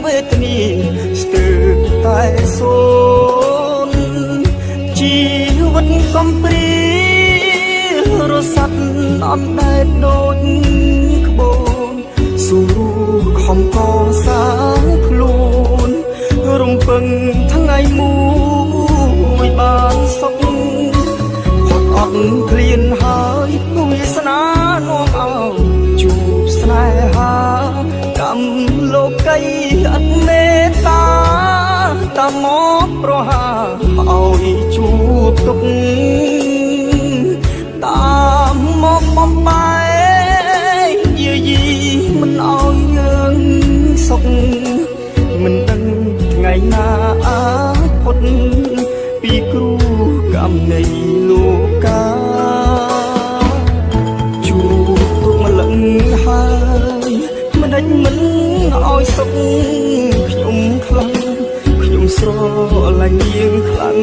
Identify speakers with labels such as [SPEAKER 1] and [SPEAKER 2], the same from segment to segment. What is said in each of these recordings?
[SPEAKER 1] វេទនាស្ទើរតែសូនជីវិតកំព្រារសាត់អត់ដែលដូចក្បូនស៊ូខំកសាងខ្លួនរំពឹងថ្ងៃមួយបានសុខផុតអត់ឃ្លានហើយវាសនានាំឲ្យជួបស្នេហាកម្មលោកីអត់មេត្តាតាមមកប្រហាឲ្យជួបទុកតាមមកបំបែយាយីមិនឲ្យយើងសុខមិនដឹងថ្ងៃណាផុតពីគ្រូកម្មនៃលោកកាជួបទុកម្លឹងហើយមិនដេចមិនឲ្យសុខខ្ញុំខ្លាំងខ្ញុំស្រឡាញ់នាងខ្លាំង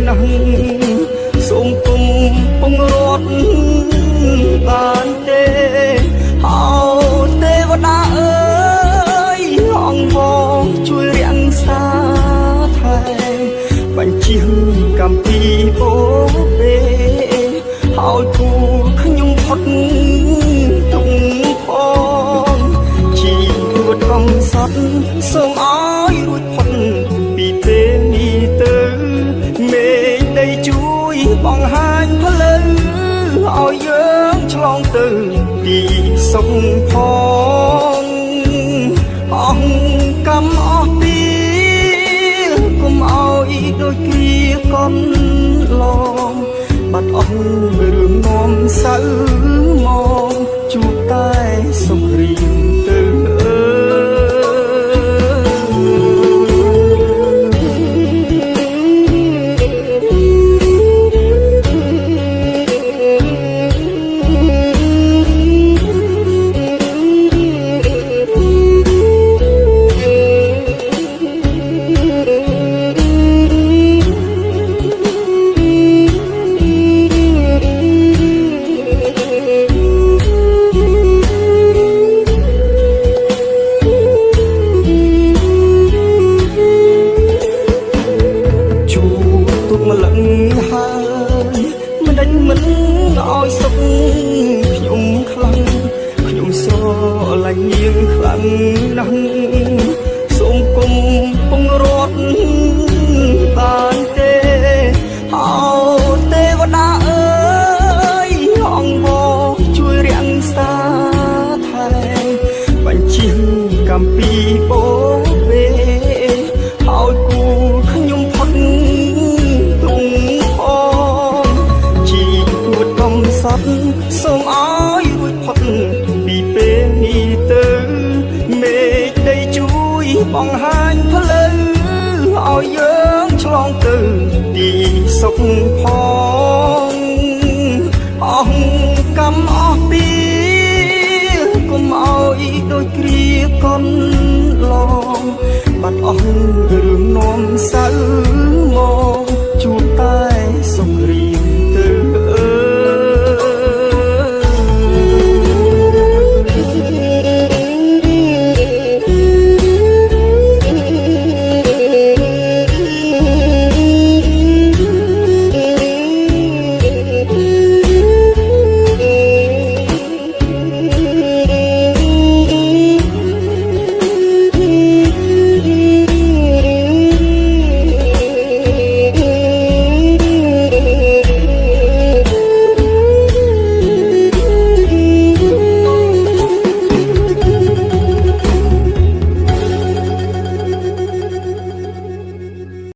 [SPEAKER 1] ណាស់សូមគុំពងរត់បានទេអោទេវតាអើយអង្គបងជួយរាំងសាថែបញ្ជាកម្មពីអូពេឲ្យគូខ្ញុំផុតទុកផងជីវិតកំសត់សូមឲ្យរួចផុតពីពេលនេះទៅមេដីជួយបង្ហាញផ្លូវឲ្យយើងឆ្លងទៅទីសុខផងអង្គកម្មអស់ពីកុំឲ្យដូចគ្រាកន់ឡងបាត់អស់រឿងនាំសៅមកជួបតែសុខរៀងទៅម្លឹងហើយមិនដេញមិនឲ្យសុខខ្ញុំខ្លាំងខ្ញុំស្រឡាញ់នាងខ្លាំងណាស់សូមគុំពងរត់បានទេអោទេវតាអើយអង្គបងជួយរាំងសាថែបញ្ជាកម្មពីអូពេឲ្យគូខ្ញុំផុតសូមឲ្យរួចផុតពីពេលនេះទៅមេដីជួយបង្ហាញផ្លូវឲ្យយើងឆ្លងទៅទីសុខផងអង្គកម្មអស់ពីកុំឲ្យដូចគ្រាកន់ឡ